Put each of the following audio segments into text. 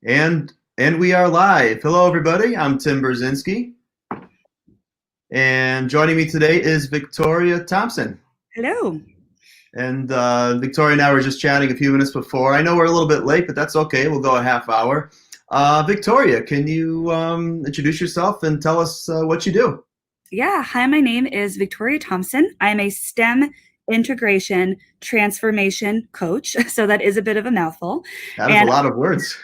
And we are live. Hello, everybody. I'm Tim Brzezinski, and joining me today is Victoria Thompson. Hello. And Victoria and I were just chatting a few minutes before. I know we're a little bit late, but that's okay. We'll go a half hour. Victoria, can you introduce yourself and tell us what you do? Yeah. Hi, my name is Victoria Thompson. I'm a STEM integration transformation coach. So that is a bit of a mouthful. That is a lot of words.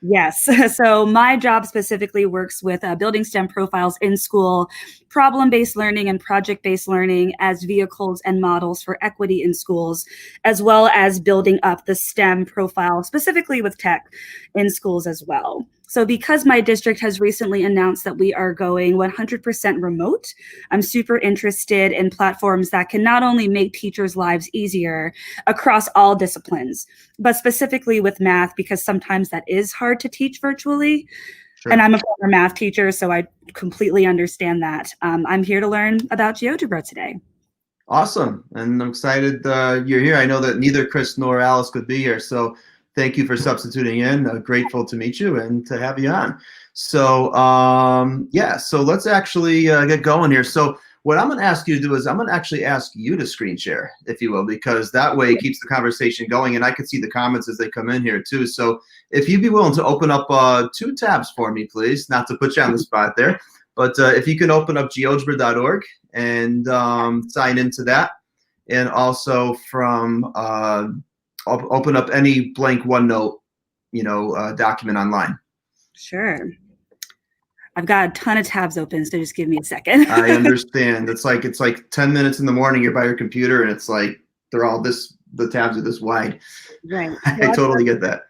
Yes. So my job specifically works with building STEM profiles in school, problem-based learning and project-based learning as vehicles and models for equity in schools, as well as building up the STEM profile specifically with tech in schools as well. So because my district has recently announced that we are going 100% remote, I'm super interested in platforms that can not only make teachers' lives easier across all disciplines, but specifically with math, because sometimes that is hard to teach virtually. Sure. And I'm a former math teacher, so I completely understand that. I'm here to learn about GeoGebra today. Awesome. And I'm excited you're here. I know that neither Chris nor Alice could be here, so thank you for substituting in. Grateful to meet you and to have you on. So yeah, so let's actually get going here. So what I'm going to ask you to do is I'm going to actually ask you to screen share, if you will, because that way it keeps the conversation going, and I can see the comments as they come in here too. So if you'd be willing to open up 2 tabs for me, please, not to put you on the spot there, but if you can open up GeoGebra.org and sign into that, and also from open up any blank OneNote, document online. Sure. I've got a ton of tabs open, so just give me a second. I understand. It's like 10 minutes in the morning, you're by your computer, and it's like they're all the tabs are this wide. Right. I totally get that.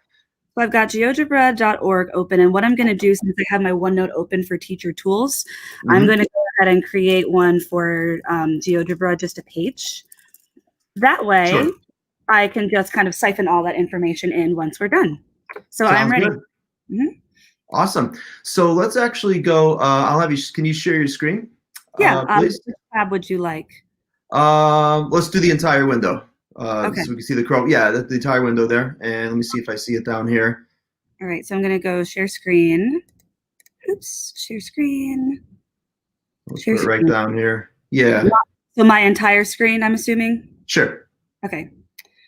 So I've got GeoGebraorg open, and what I'm going to do, since I have my OneNote open for teacher tools, I'm going to go ahead and create one for GeoGebra, just a page. That way, sure, I can just kind of siphon all that information in once we're done. So I'm ready. Awesome. So let's actually go. I'll have you. Can you share your screen? Yeah. Please. Which tab would you like? Let's do the entire window. Okay. So we can see the Chrome. Yeah, the entire window there. And let me see if I see it down here. All right. So I'm going to go share screen. Oops. Share screen. Let's put it right down here. Yeah. So my entire screen, I'm assuming? Sure. Okay.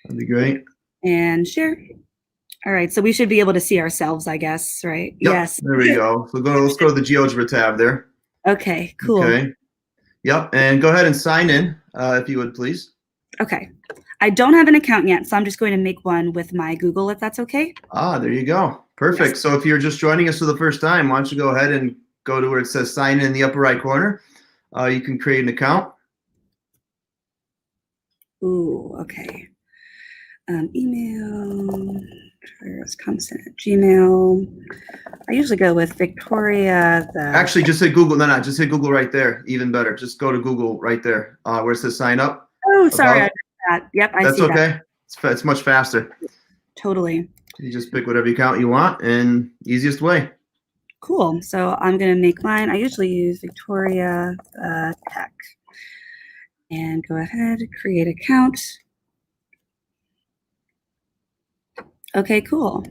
That'd be great. And share. All right, so we should be able to see ourselves, I guess, right? Yep, yes. There we go. So let's go to the GeoGebra tab there. Okay, cool. Okay. Yep, and go ahead and sign in, if you would, please. Okay. I don't have an account yet, so I'm just going to make one with my Google, if that's okay. Ah, there you go. Perfect. Yes. So if you're just joining us for the first time, why don't you go ahead and go to where it says sign in the upper right corner. You can create an account. Ooh, okay. Email. Thompson at Gmail. I usually go with Victoria. Actually, just hit Google. No, just hit Google right there. Even better. Just go to Google right there where it says sign up. Oh, sorry. I did that. Yep, I see that. That's okay. It's much faster. Tother. You just pick whatever account you want, and easiest way. Cool. So I'm going to make mine. I usually use Victoria Tech. And go ahead, create account. Okay, cool.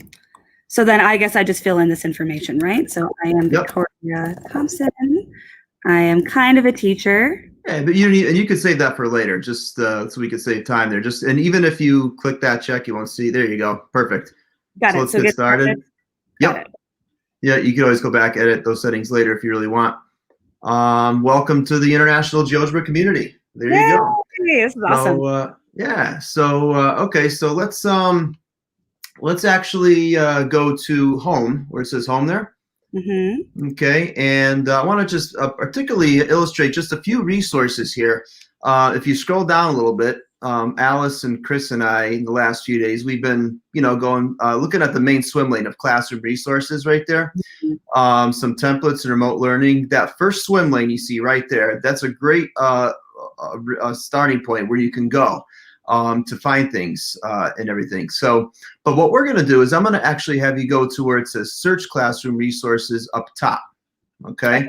So then I guess I just fill in this information, right? So I am Victoria Thompson. I am kind of a teacher. Yeah, but you could save that for later, just so we could save time there. And even if you click that check, you won't see. There you go. Perfect. Got it. Let's get started. Yep. Yeah, you can always go back, edit those settings later if you really want. Welcome to the International GeoGebra community. There you go. This is awesome. So, yeah. So okay. So let's actually go to home, where it says home there. Okay, and I want to just particularly illustrate just a few resources here. If you scroll down a little bit, Alice and Chris and I, in the last few days, we've been, going looking at the main swim lane of classroom resources right there. Some templates and remote learning. That first swim lane you see right there, that's a great starting point where you can go to find things and everything. So, but what we're going to do is I'm going to actually have you go to where it says search classroom resources up top. Okay.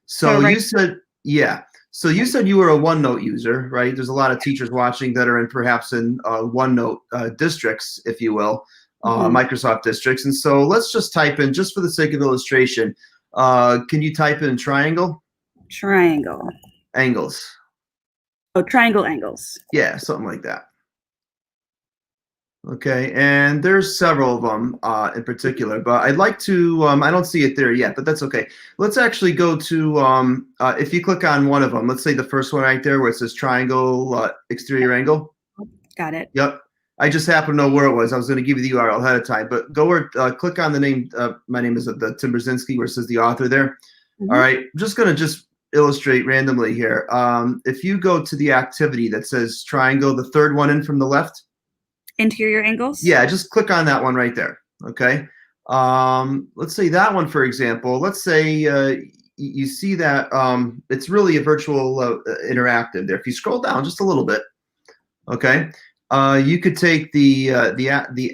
So you said, yeah. So you said you were a OneNote user, right? There's a lot of teachers watching that are perhaps in OneNote districts, if you will. Microsoft districts. And so let's just type in, just for the sake of illustration, can you type in triangle? Triangle. Angles. Oh, triangle angles. Yeah, something like that. Okay, and there's several of them in particular, but I'd like to, I don't see it there yet, but that's okay. Let's actually go to, if you click on one of them, let's say the first one right there where it says triangle exterior angle. Got it. Yep. I just happen to know where it was. I was going to give you the URL ahead of time, but go where, click on the name. My name is the Tim Brzezinski, where it says the author there. All right, I'm just going to illustrate randomly here. If you go to the activity that says triangle, the third one in from the left. Interior angles? Yeah, just click on that one right there, okay? Let's say that one, for example. Let's say you see that it's really a virtual interactive there. If you scroll down just a little bit, okay, you could take the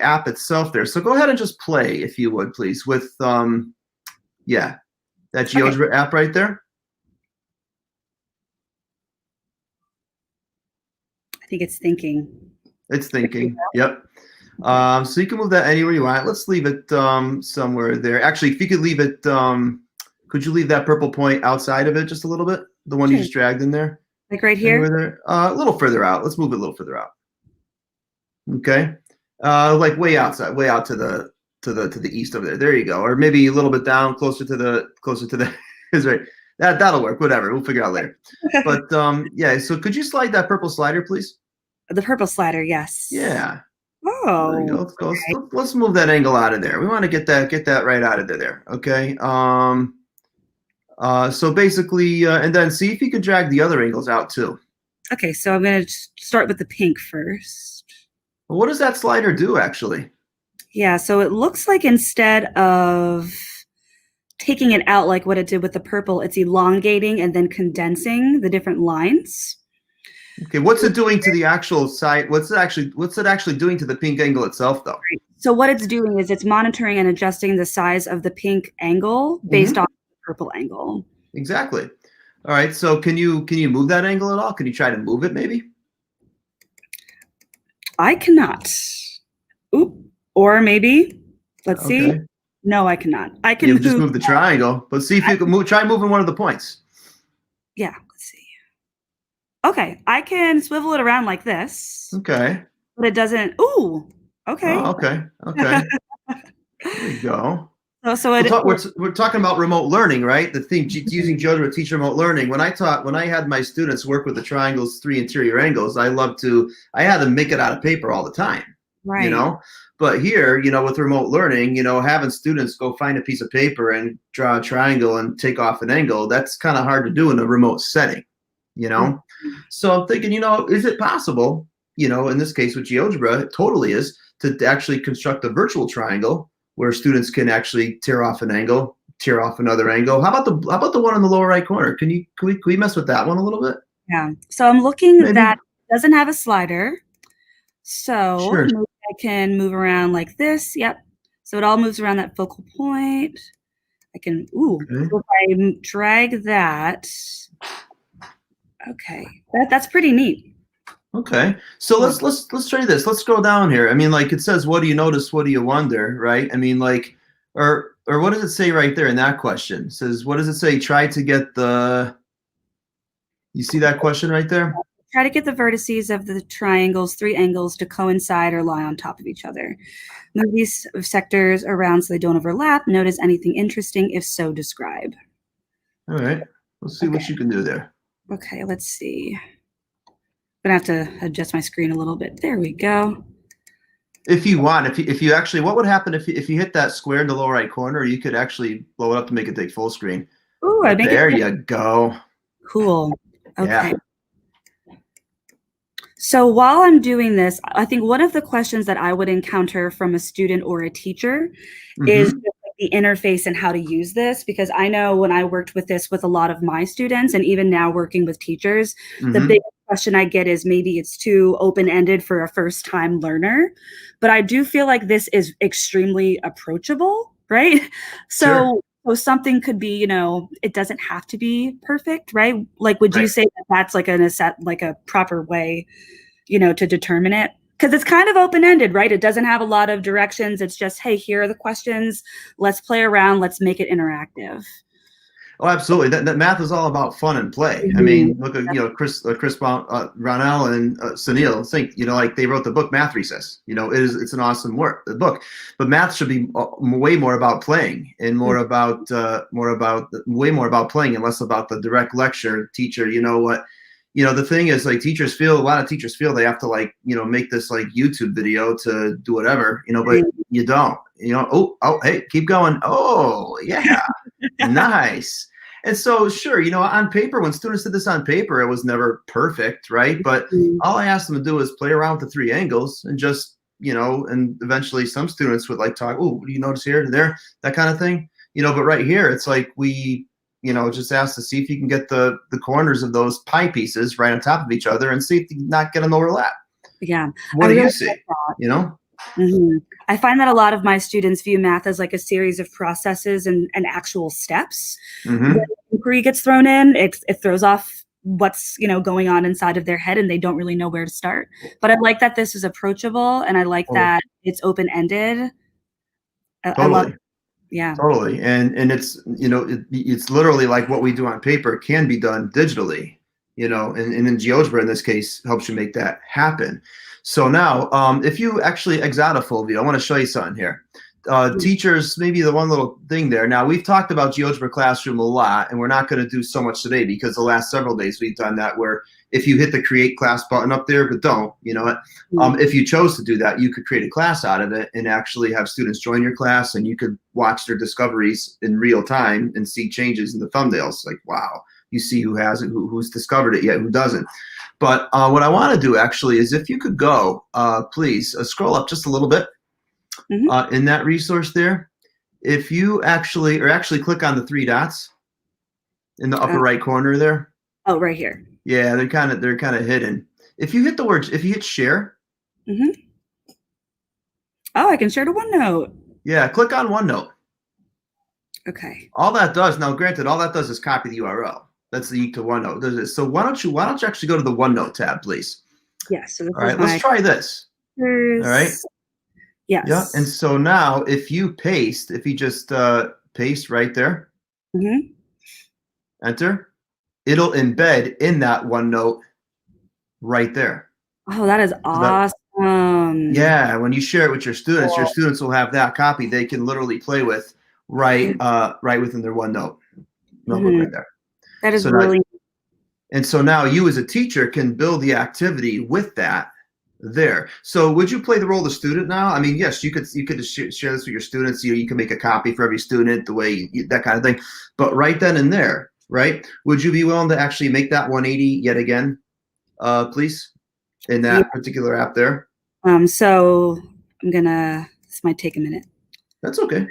app itself there. So go ahead and just play, if you would, please, with, yeah, that GeoGebra app right there. I think it's thinking. It's thinking. Yep. So you can move that anywhere you want. Let's leave it somewhere there. Actually, if you could leave it, could you leave that purple point outside of it just a little bit? The one you just dragged in there. Like right here? There? A little further out. Let's move it a little further out. Okay. Like way outside, way out to the east over there. There you go. Or maybe a little bit down, closer to the is right. That'll work. Whatever. We'll figure it out later. But yeah. So could you slide that purple slider, please? The purple slider, yes. Yeah. Oh. There you go. Let's move that angle out of there. We want to get that right out of there. Okay. So basically, and then see if you can drag the other angles out too. Okay, so I'm going to start with the pink first. Well, what does that slider do actually? Yeah, so it looks like instead of taking it out like what it did with the purple, it's elongating and then condensing the different lines. Okay, what's it doing to the actual side? What's it actually doing to the pink angle itself, though? So what it's doing is it's monitoring and adjusting the size of the pink angle based on the purple angle. Exactly. All right. So can you move that angle at all? Can you try to move it maybe? I cannot. Oop. Or maybe. Let's see. No, I cannot. I can just move the triangle, but see if you can try moving one of the points. Yeah. Let's see. Okay, I can swivel it around like this. Okay. But it doesn't. Ooh. Okay. Oh, okay. Okay. There you go. So we're talking about remote learning, right? The thing using GeoGebra to teach remote learning. When I had my students work with the triangles, 3 interior angles, I had them make it out of paper all the time. Right. You know, but here, you know, with remote learning, you know, having students go find a piece of paper and draw a triangle and take off an angle, that's kind of hard to do in a remote setting. You know, so I'm thinking, you know, is it possible, you know, in this case with GeoGebra, it totally is, to actually construct a virtual triangle where students can actually tear off an angle, tear off another angle. How about the one in the lower right corner? Can we mess with that one a little bit? Yeah. So I'm looking that doesn't have a slider. So maybe I can move around like this. Yep. So it all moves around that focal point. I can, so if I drag that. Okay, that's pretty neat. Okay, so let's try this. Let's scroll down here. I mean, like it says, what do you notice? What do you wonder? Right? I mean, like, or what does it say right there in that question? It says, what does it say? Try to get the. You see that question right there? Try to get the vertices of the triangles, 3 angles, to coincide or lie on top of each other. Move these sectors around so they don't overlap. Notice anything interesting? If so, describe. All right, let's see what you can do there. Okay, let's see. I'm gonna have to adjust my screen a little bit. There we go. If you want, if you actually, what would happen if you hit that square in the lower right corner? You could actually blow it up to make it take full screen. Ooh, there you go. Cool. Okay. Yeah. So while I'm doing this, I think one of the questions that I would encounter from a student or a teacher is the interface and how to use this, because I know when I worked with this with a lot of my students, and even now working with teachers, the biggest question I get is maybe it's too open-ended for a first-time learner. But I do feel like this is extremely approachable, right? So something could be, you know, it doesn't have to be perfect, right? Like, would you say that that's like a proper way, you know, to determine it? Because it's kind of open-ended, right? It doesn't have a lot of directions. It's just, hey, here are the questions. Let's play around. Let's make it interactive. Oh, absolutely. That math is all about fun and play. I mean, look at Chris Ronell and Sunil Singh. Like they wrote the book Math Recess. It's an awesome book. But math should be way more about playing and way more about playing and less about the direct lecture teacher. The thing is, like, a lot of teachers feel they have to make this like YouTube video to do whatever. But you don't. Oh, hey, keep going. Oh, yeah. Nice. And so, sure, on paper, when students did this on paper, it was never perfect, right? But all I asked them to do is play around with the three angles and just, and eventually some students would talk, oh, what do you notice here and there, that kind of thing. But right here, it's like we, just ask to see if you can get the corners of those pie pieces right on top of each other and see if you can not get an overlap. Yeah. What do you see? I find that a lot of my students view math as like a series of processes and actual steps. When inquiry gets thrown in, it throws off what's going on inside of their head, and they don't really know where to start. But I like that this is approachable, and I like that it's open-ended. Totally. Yeah. Totally. And it's it's literally like what we do on paper can be done digitally. And in GeoGebra in this case helps you make that happen. So now, if you actually exit out a full view, I want to show you something here. Teachers, maybe the one little thing there. Now, we've talked about GeoGebra Classroom a lot, and we're not going to do so much today because the last several days we've done that where if you hit the Create Class button up there, but don't, if you chose to do that, you could create a class out of it and actually have students join your class, and you could watch their discoveries in real time and see changes in the thumbnails. Like, wow, you see who has it, who's discovered it yet, who doesn't. But what I want to do actually is if you could go, please, scroll up just a little bit in that resource there. If you actually click on the three dots in the upper right corner there. Oh, right here. Yeah, they're kind of hidden. If you hit share. Oh, I can share to OneNote. Yeah, click on OneNote. Okay. All that does, now granted, all that does is copy the URL. That's the to OneNote. So why don't you actually go to the OneNote tab, please? Yes. So all right, let's try this. All right. Yes. Yeah. And so now, if you just paste right there, enter, it'll embed in that OneNote right there. Oh, that is awesome. Yeah. When you share it with your students, your students will have that copy they can literally play with right within their OneNote notebook right there. That is really. And so now you as a teacher can build the activity with that there. So would you play the role of the student now? I mean, yes, you could share this with your students. You can make a copy for every student, the way that kind of thing. But right then and there, right? Would you be willing to actually make that 180 yet again, please, in that particular app there? So this might take a minute. That's okay.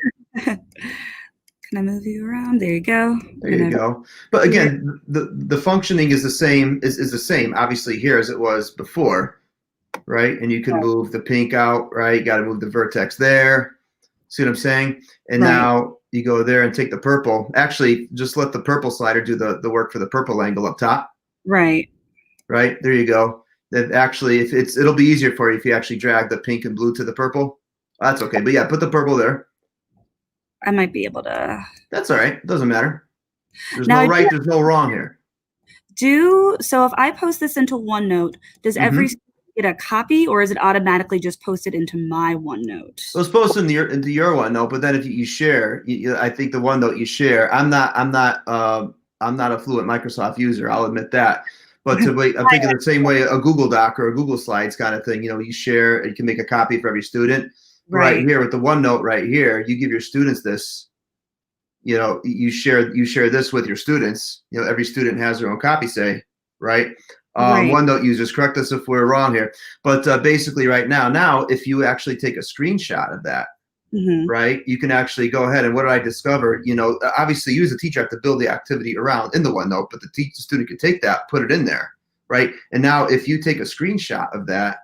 Can I move you around? There you go. There you go. But again, the functioning is the same obviously here as it was before, right? And you can move the pink out, right? You got to move the vertex there. See what I'm saying? And now you go there and take the purple. Actually, just let the purple slider do the work for the purple angle up top. Right. Right. There you go. That actually, it'll be easier for you if you actually drag the pink and blue to the purple. That's okay. But yeah, put the purple there. I might be able to. That's all right. It doesn't matter. There's no right. There's no wrong here. So if I post this into OneNote, does every student get a copy, or is it automatically just posted into my OneNote? So it's posted into your OneNote, but then if you share, I think the OneNote you share. I'm not a fluent Microsoft user. I'll admit that. But I'm thinking the same way a Google Doc or a Google Slides kind of thing. You share. You can make a copy for every student. Right here with the OneNote right here, you give your students this. You share this with your students. Every student has their own copy, say, right? OneNote users, correct us if we're wrong here. But basically right now, if you actually take a screenshot of that, right, you can actually go ahead and what did I discover? Obviously you as a teacher have to build the activity around in the OneNote, but the student can take that, put it in there, right? And now if you take a screenshot of that,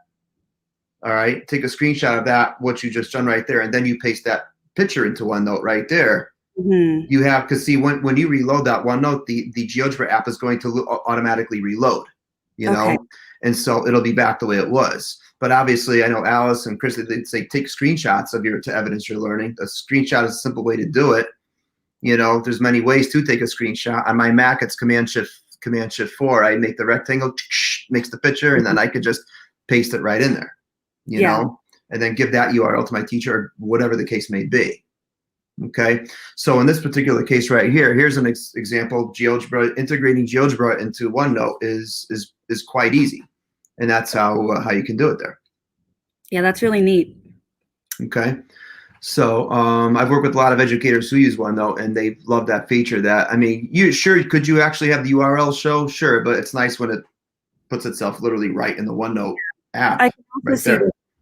all right, take a screenshot of that, what you just done right there, and then you paste that picture into OneNote right there. You have, because see, when you reload that OneNote, the GeoGebra app is going to automatically reload, and so it'll be back the way it was. But obviously, I know Alice and Chris, they say take screenshots of to evidence your learning. A screenshot is a simple way to do it. There's many ways to take a screenshot. On my Mac, it's Command Shift 4. I make the rectangle, makes the picture, and then I could just paste it right in there, you know, and then give that URL to my teacher, or whatever the case may be. Okay, so in this particular case right here, here's an example. Integrating GeoGebra into OneNote is quite easy, and that's how you can do it there. Yeah, that's really neat. Okay, so I've worked with a lot of educators who use OneNote, and they love that feature. Could you actually have the URL show? Sure, but it's nice when it puts itself literally right in the OneNote app. I can also see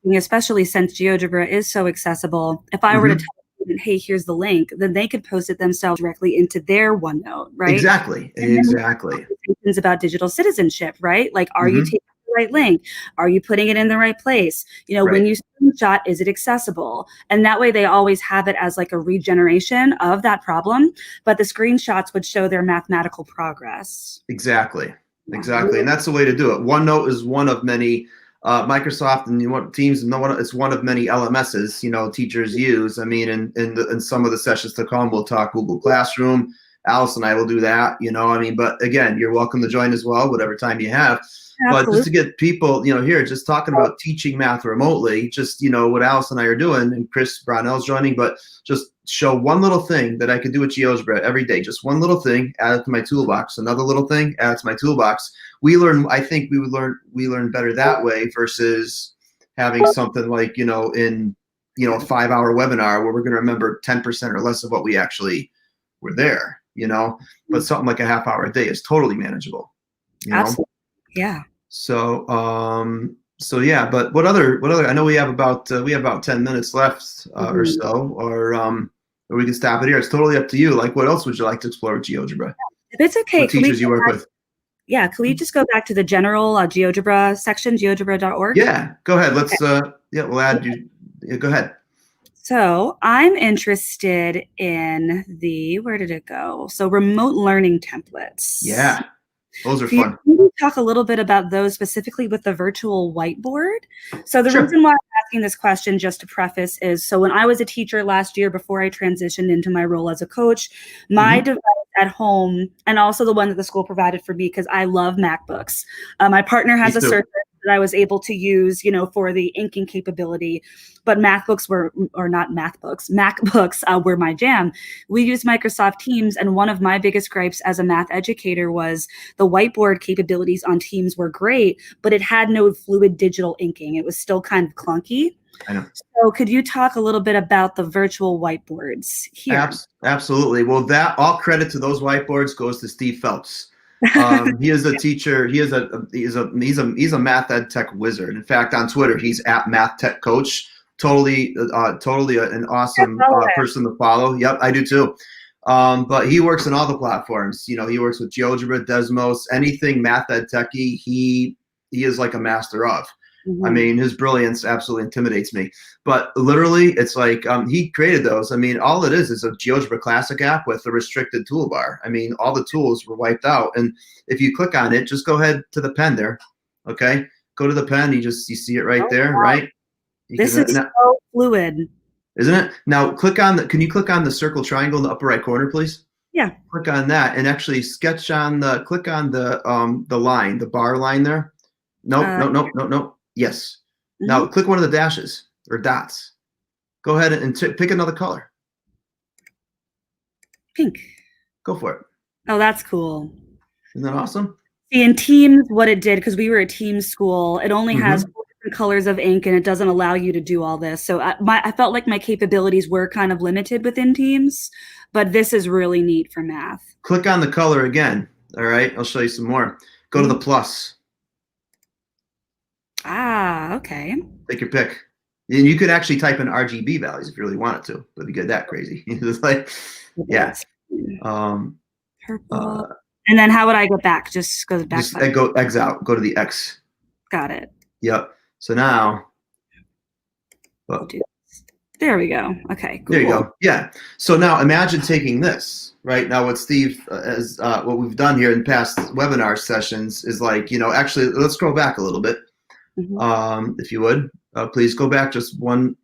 this, especially since GeoGebra is so accessible. If I were to tell them, hey, here's the link, then they could post it themselves directly into their OneNote, right? Exactly. Conversations about digital citizenship, right? Like, are you taking the right link? Are you putting it in the right place? When you screenshot, is it accessible? And that way they always have it as like a regeneration of that problem, but the screenshots would show their mathematical progress. Exactly. And that's the way to do it. OneNote is one of many Microsoft and Teams. It's one of many LMSs teachers use. I mean, in some of the sessions to come, we'll talk Google Classroom. Alice and I will do that. But again, you're welcome to join as well, whatever time you have. Absolutely. But just to get people, here, just talking about teaching math remotely, just, what Alice and I are doing, and Chris Brownell's joining, but just show one little thing that I could do with GeoGebra every day. Just one little thing, add it to my toolbox. Another little thing, add it to my toolbox. I think we learn better that way versus having something like, in, a 5-hour webinar where we're going to remember 10% or less of what we actually were there, but something like a half hour a day is totally manageable. Absolutely. Yeah. So yeah, but what other, I know we have about 10 minutes left or so, or we can stop it here. It's totally up to you. Like, what else would you like to explore with GeoGebra? If it's okay, what teachers you work with. Yeah, can we just go back to the general GeoGebra section, GeoGebra.org? Yeah, go ahead. Let's we'll add you. Yeah, go ahead. So I'm interested in where did it go? So remote learning templates. Yeah. Those are fun. Can you talk a little bit about those specifically with the virtual whiteboard? So the reason why I'm asking this question, just to preface, is so when I was a teacher last year, before I transitioned into my role as a coach, my device at home, and also the one that the school provided for me, because I love MacBooks. My partner has a Surface that I was able to use, for the inking capability, but MacBooks were my jam. We used Microsoft Teams, and one of my biggest gripes as a math educator was the whiteboard capabilities on Teams were great, but it had no fluid digital inking. It was still kind of clunky. I know. So could you talk a little bit about the virtual whiteboards here? Absolutely. Well, all credit to those whiteboards goes to Steve Phelps. He is a teacher. He's a math ed tech wizard. In fact, on Twitter, he's at Math Tech Coach. Totally an awesome person to follow. Yep, I do too. But he works on all the platforms. He works with GeoGebra, Desmos, anything math ed techy. He is like a master of. I mean, his brilliance absolutely intimidates me. But literally, it's like he created those. I mean, all it is a GeoGebra Classic app with a restricted toolbar. I mean, all the tools were wiped out. And if you click on it, just go ahead to the pen there. Okay, go to the pen. You see it right there, right? This is so fluid, isn't it? Now click on the. Can you click on the circle triangle in the upper right corner, please? Yeah. Click on that and actually click on the line, the bar line there. No. Yes. Now click one of the dashes or dots. Go ahead and pick another color. Pink. Go for it. Oh, that's cool. Isn't that awesome? See, in Teams, what it did, because we were a Teams school, it only has 4 different colors of ink, and it doesn't allow you to do all this. So I felt like my capabilities were kind of limited within Teams, but this is really neat for math. Click on the color again. All right, I'll show you some more. Go to the plus. Ah, okay. Take your pick. And you could actually type in RGB values if you really wanted to, but if you get that crazy, it's like, yeah. Purple. And then how would I go back? Just go back. Just go X out. Go to the X. Got it. Yep. So now. Well, there we go. Okay. Cool. There you go. Yeah. So now imagine taking this. Right now, what Steve what we've done here in past webinar sessions is like, actually, let's scroll back a little bit. If you would, please go back just one.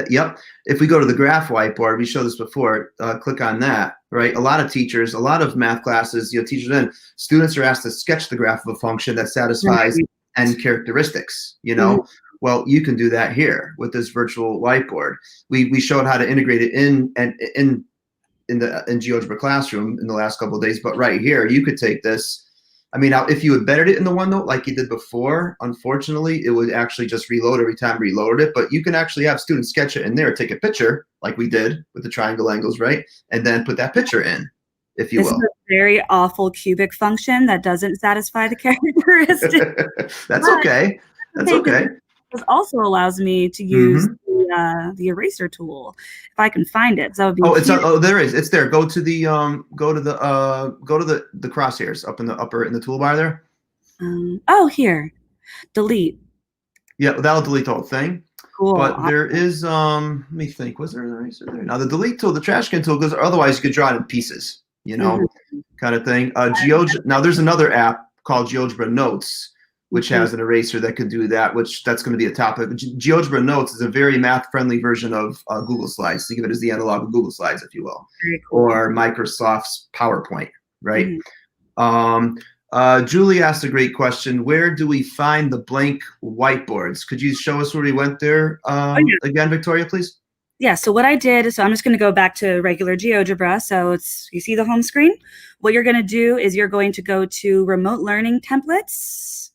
Yep. If we go to the graph whiteboard, we showed this before. Click on that. Right. A lot of teachers, a lot of math classes, teachers and students are asked to sketch the graph of a function that satisfies n characteristics. Well, you can do that here with this virtual whiteboard. We showed how to integrate it in GeoGebra Classroom in the last couple of days, but right here, you could take this. I mean, now if you embedded it in the OneNote like you did before, unfortunately, it would actually just reload every time we reloaded it. But you can actually have students sketch it in there, take a picture like we did with the triangle angles, right? And then put that picture in, if you will. This is a very awful cubic function that doesn't satisfy the characteristics. That's okay. That's okay. This also allows me to use the eraser tool if I can find it. So there is. It's there. Go to the crosshairs up in the toolbar there. Here, delete. Yeah, that'll delete the whole thing. Cool. But there is let me think. Was there an eraser there? Now the delete tool, the trash can tool, because otherwise you could draw it in pieces. Kind of thing. Now there's another app called GeoGebra Notes, which has an eraser that can do that, that's going to be a topic. GeoGebra Notes is a very math-friendly version of Google Slides. Think of it as the analog of Google Slides, if you will, or Microsoft's PowerPoint, right? Julie asked a great question. Where do we find the blank whiteboards? Could you show us where we went there again, Victoria, please? Yeah, so what I did, so I'm just going to go back to regular GeoGebra. So you see the home screen? What you're going to do is you're going to go to Remote Learning Templates.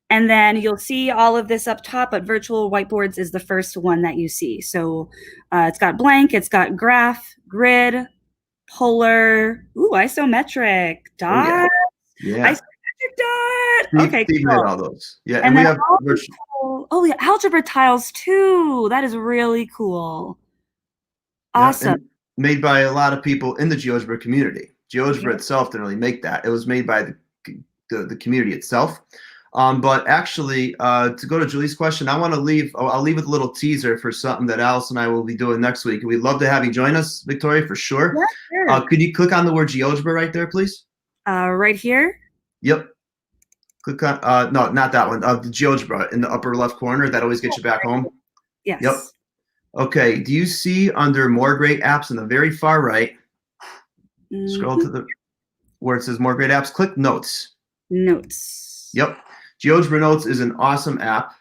And then you'll see all of this up top, but virtual whiteboards is the first one that you see. So it's got blank, it's got graph, grid, polar, isometric, dot. Yeah. Isometric dot. Okay, Steve cool. Made all those. Yeah, and we have algebra tiles too. That is really cool. Awesome. Yeah, made by a lot of people in the GeoGebra community. GeoGebra itself didn't really make that. It was made by the community itself. But actually, to go to Julie's question, I'll leave with a little teaser for something that Alice and I will be doing next week. We'd love to have you join us, Victoria, for sure. Yeah, sure. Could you click on the word GeoGebra right there, please? Right here? Yep. Click on, no, not that one. The GeoGebra in the upper left corner. That always gets you back home. Yes. Yep. Okay. Do you see under More Great Apps in the very far right, scroll to where it says More Great Apps, click Notes. Notes. Yep. GeoGebra Notes is an awesome app,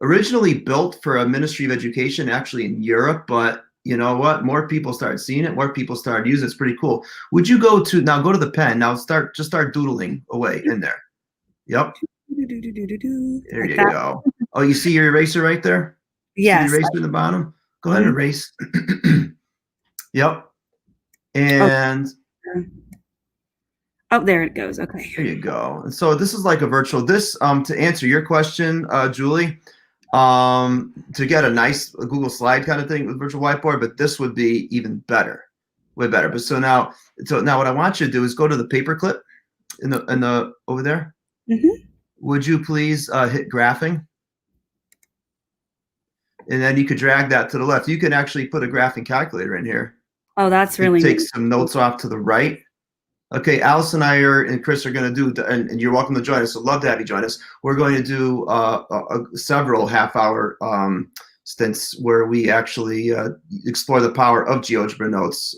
originally built for a Ministry of Education, actually in Europe, but you know what? More people started seeing it, more people started using it. It's pretty cool. Would you go to the pen now? Start doodling away in there. Yep. There you go. Oh, you see your eraser right there? Yes. See the eraser in the bottom? Go ahead and erase. Yep. And oh, there it goes. Okay. There you go. And so this is like a virtual. To answer your question, Julie, to get a nice Google Slide kind of thing with virtual whiteboard, but this would be even better, way better. But so now what I want you to do is go to the paperclip in the over there. Would you please hit graphing? And then you could drag that to the left. You can actually put a graphing calculator in here. Oh, that's really take some notes off to the right. Okay, Alice and I and Chris are going to do, and you're welcome to join us. So love to have you join us. We're going to do several half-hour stints where we actually explore the power of GeoGebra Notes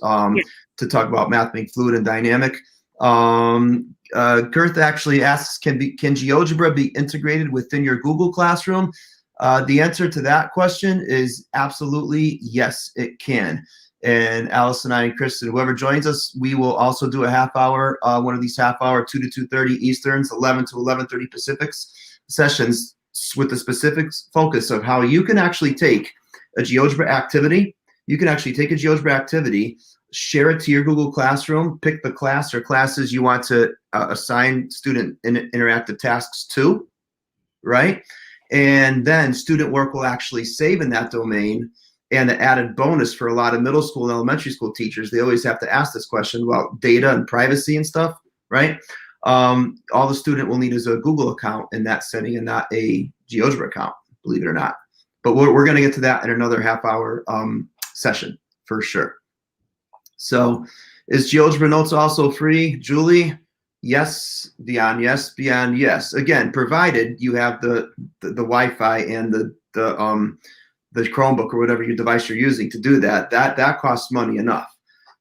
to talk about math being fluid and dynamic. Girth actually asks, can GeoGebra be integrated within your Google Classroom? The answer to that question is absolutely yes, it can. And Alice and I and Kristen, whoever joins us, we will also do a half-hour, one of these half-hour, 2 to 2:30 Easterns, 11 to 11:30 Pacifics sessions with the specific focus of how you can actually take a GeoGebra activity. You can actually take a GeoGebra activity, share it to your Google Classroom, pick the class or classes you want to assign student interactive tasks to, right? And then student work will actually save in that domain. And the added bonus for a lot of middle school and elementary school teachers, they always have to ask this question about data and privacy and stuff, right? All the student will need is a Google account in that setting and not a GeoGebra account, believe it or not. But we're going to get to that in another half-hour session for sure. So is GeoGebra Notes also free? Julie, yes, beyond yes, beyond yes. Again, provided you have the Wi-Fi and the Chromebook or whatever your device you're using to do that. That costs money enough,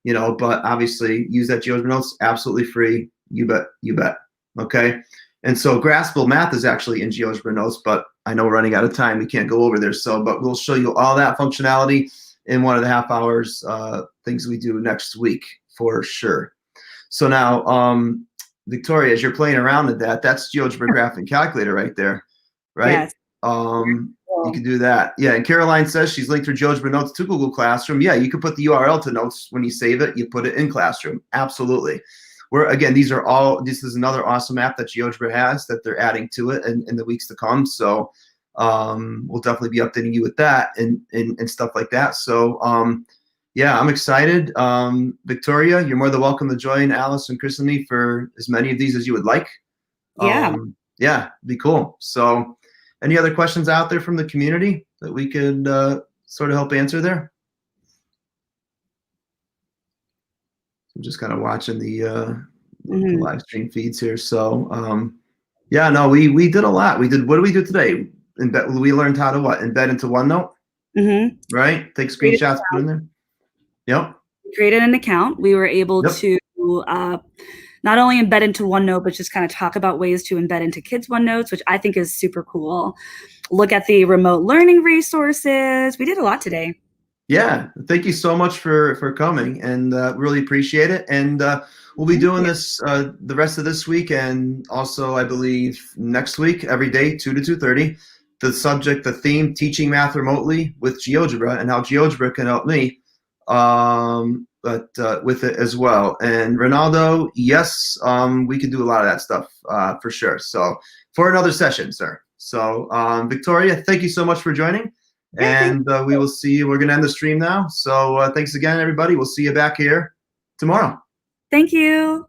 you know. But obviously, use that GeoGebra Notes, absolutely free. You bet, you bet. Okay. And so Graspable Math is actually in GeoGebra Notes, but I know we're running out of time. We can't go over there. So, but we'll show you all that functionality in one of the half hours things we do next week for sure. So now, Victoria, as you're playing around with that, that's GeoGebra Graphing Calculator right there, right? Yes. You can do that. Yeah, and Caroline says she's linked her GeoGebra Notes to Google Classroom. Yeah, you can put the URL to Notes when you save it. You put it in Classroom. Absolutely. Again, this is another awesome app that GeoGebra has that they're adding to it in the weeks to come. So we'll definitely be updating you with that and stuff like that. So yeah, I'm excited. Victoria, you're more than welcome to join Alice and Chris and me for as many of these as you would like. Yeah. Yeah, be cool. So any other questions out there from the community that we could sort of help answer there? I'm just kind of watching the live stream feeds here. So yeah, no, we did a lot. What did we do today? We learned how to embed into OneNote, right? Take screenshots, put in there. Yep. We created an account. We were able to not only embed into OneNote, but just kind of talk about ways to embed into kids' OneNotes, which I think is super cool. Look at the remote learning resources. We did a lot today. Yeah, thank you so much for coming, and really appreciate it. And we'll be doing this the rest of this week, and also I believe next week, every day, 2 to 2:30. The theme, teaching math remotely with GeoGebra, and how GeoGebra can help me with it as well. And Ronaldo, yes, we can do a lot of that stuff for sure. So for another session, sir. So Victoria, thank you so much for joining. And we will see you. We're going to end the stream now. So thanks again, everybody. We'll see you back here tomorrow. Thank you.